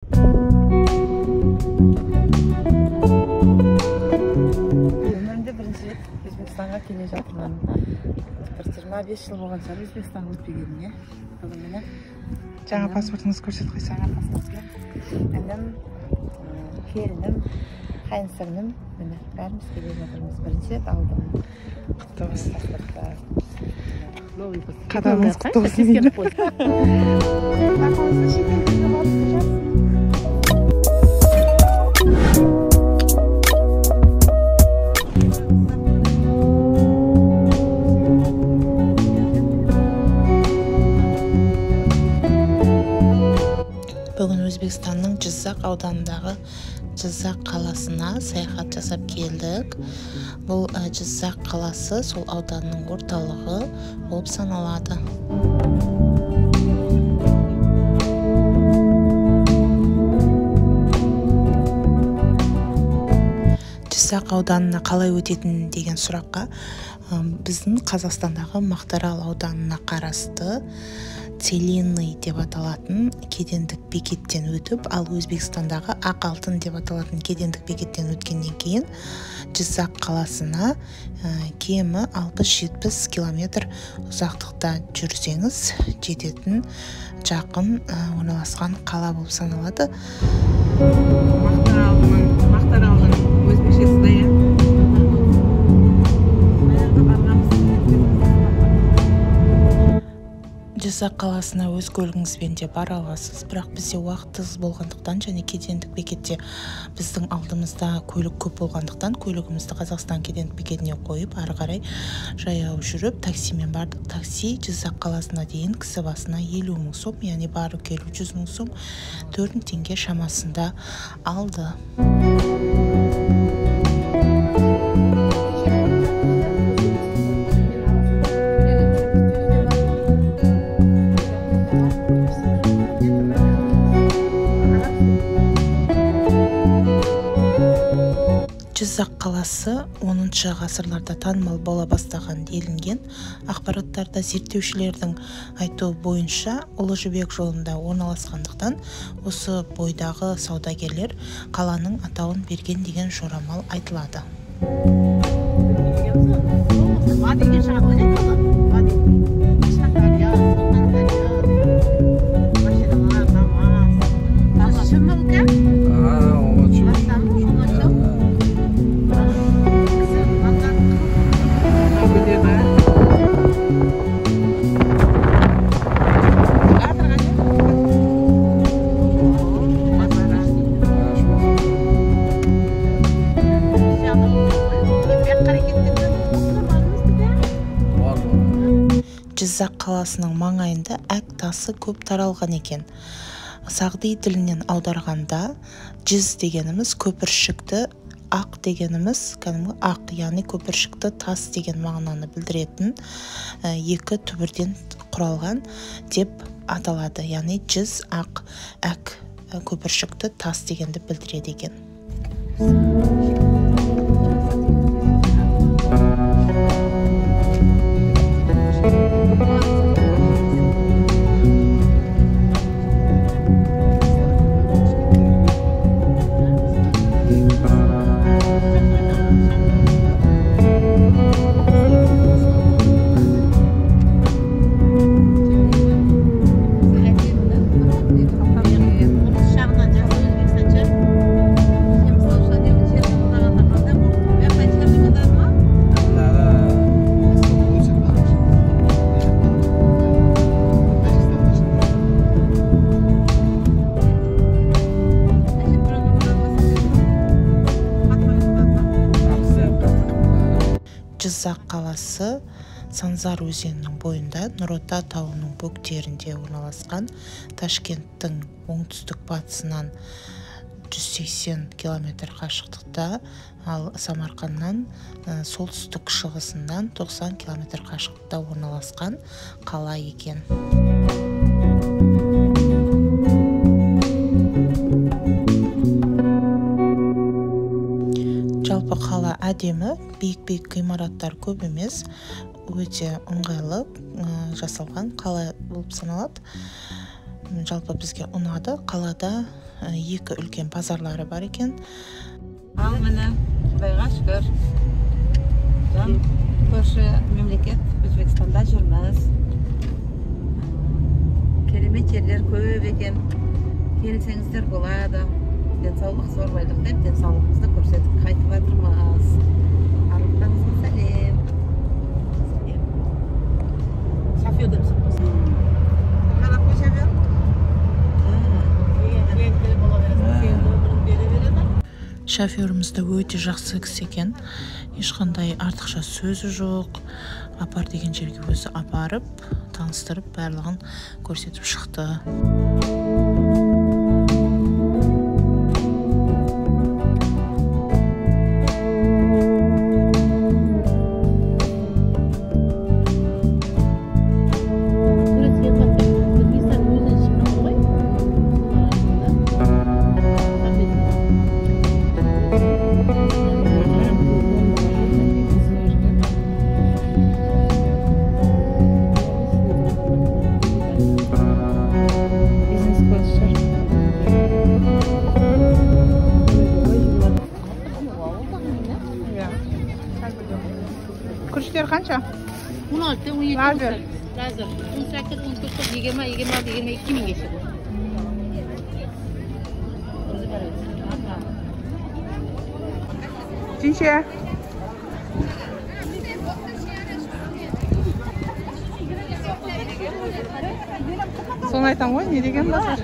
Өмірімде бірінші рет Өзбекстанға келе жатырмын. Бір 25 жыл болған шығар Өзбекстанға өтіп келгеніме. Бүгін жаңа паспортыңызды көрсетіп қойсаңыз. Жаңа паспортым. Інім, келінім, қайынсіңлім, міне бәріміз келе жатырмыз. Бірінші рет алдым. Құтты болсын. Новый паспорт. Қадамыңыз құтты болсын дейді. Бүгін Өзбекстанның Жизақ ауданындағы Жизақ қаласына саяхат жасап келдік. Бұл Жизақ қаласы сол ауданның орталығы болып саналады. Жизақ ауданына қалай өтетін деген сұраққа біздің Қазақстандағы Мақтаарал ауданына қарасты Целинный деп аталатын кедендік бекеттен өтіп, ал Өзбекстандағы Ақ алтын деп аталатын кедендік бекеттен өткеннен кейін Жизақ қаласына кемі 60-70 километр ұзақтықта жүрсеңіз жететін жақын орналасқан қала болып саналады. Мақтааралдың өзбекшесі да иә. Жизақ қаласына өз көлігіңізбен де бара аласыз, бірақ бізде уақытсыз болғандықтан және кедендік бекетте біздің алдымызда көлік көп болғандықтан көлігімізді Қазақстан кедендік бекетіне қойып, ары қарай жаяу жүріп таксимен бардық. Такси Жизақ қаласына дейін кісі басына 50 мың сом, яғни бару келу 100 мың сом, 4 теңге шамасында алды. Жизақ қаласы 10 ғасырларда танымал бола бастаған делінген. Ақпараттарда зерттеушілердің айтуы бойынша Ұлы Жібек жолында орналасқандықтан осы бойдағы саудагерлер қаланың атауын берген деген жорамал айтылады. Жизақ қаласының маңайында әк тасы көп таралған екен. Сағди тілінен аударғанда жүз дегеніміз көпіршікті, ақ дегеніміз кәдімгі ақ, яғни көпіршікті тас деген мағынаны білдіретін екі түбірден құралған деп аталады. Яғни жүз ақ, әк көпіршікті тас дегенді білдіреді екен. Жизақ қаласы Санзар өзенінің бойында Нұр-Ота тауының бөктерінде орналасқан. Ташкенттің оңтүстік батысынан 180 километр қашықтықта, ал Самарқаннан солтүстік шығысынан 90 километр қашықтықта орналасқан қала екен. Жалпы қала әдемі, биік-биік ғимараттар көп емес, өте ыңғайлы жасалған қала болып саналады. Жалпы бізге ұнады. Қалада екі үлкен базарлары бар екен. Ал міне, Құдайға шүкір. Көрші мемлекет Өзбекстанда жүрміз. Керемет жерлер көп екен. Келсеңіздер болады. Денсаулық зор байлық деп, денсаулығымызды көрсетіп қайтып жатырмыз. Арықтарыңызға сәлем. Шофер демсің болсын. Қарап қой шофер? Шоферімізді өте жақсы кісі екен. Ешқандай артықша сөзі жоқ. Апар деген жерге өзі апарып, таныстырып, барлығын көрсетіп шықты. Күріштер қанша? 16, 17, Лазер. 18, 19, 20, 22 мың кеше. Жинше. Соны айтам ғой, не деген базар?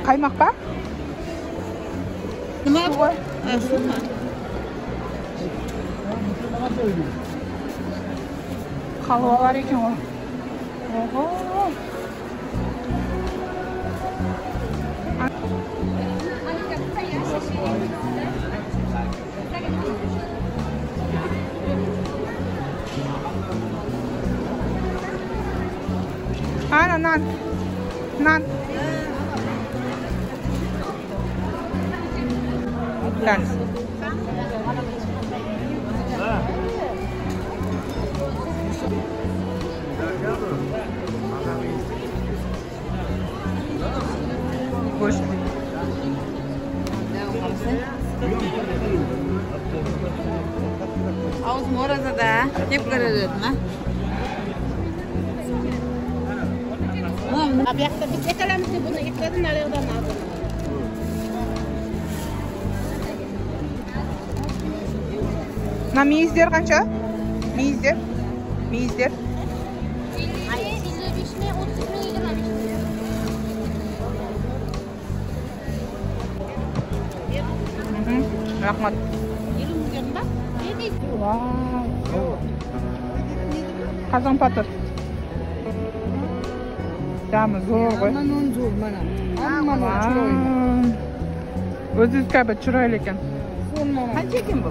Қаймақ па? Nima? Халва бар екен ғой. Ого. Ана, нан. Done. Gosh. Ağız moraza da hep görüyorum ha. Abi yakta biz yakalamızda bunu yıkladın arayadan aldın. Мына мейіздер қанша? Мейіздер? 55 mi 30 mi 25 mi? Рахмат. 20 мың ба? Вау. Қазан патыр. Дамы зор ғой. Өзіңіз кәбі чырайлы екен. Qancha ekan bu?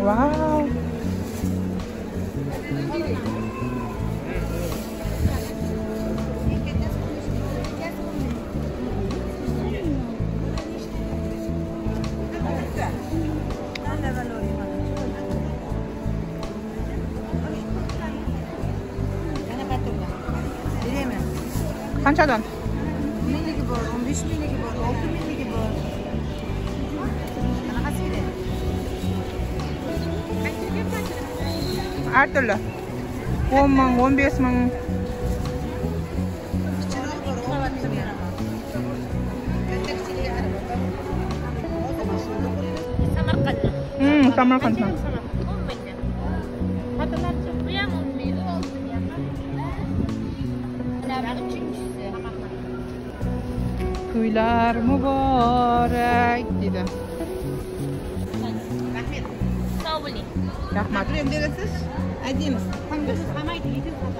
Vau. Qanchadan? 1000ligi bor, 15 mingligi bor, 6 mingligi bor. Qanaqasiga? Har turli. 10 ming, 15 ming. Kichikroq bor, 10 ming beraman. Katta kichikliga qarab. Samarqandda. Samarqanddan. 10 ming. Xatolarchi. Bu ham 10 ming. To'ylar muborak dedi. Sağ olun. Rahmat. Qilib berasiz? Aydingiz.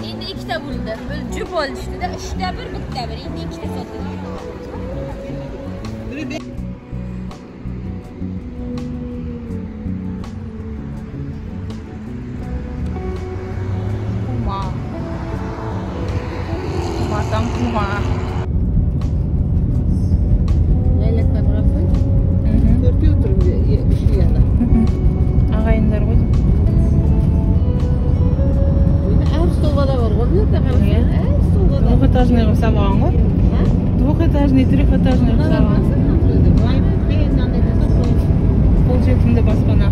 Endi ikkita bo'ldi. Bir jup olishdi-da, ishda bir, bitta bir. Endi ikkita sotildi. ма? Лайлакқа барасың. Төртеу тұрып үші яна. Ағайындар ғой. Әр столға да бар ғой, бұл жерде қарасың. Әр столға да. Двухэтажный қылып салған ғой. Двухэтажный, трехэтажный қылып салған. Қолжетімді баспана.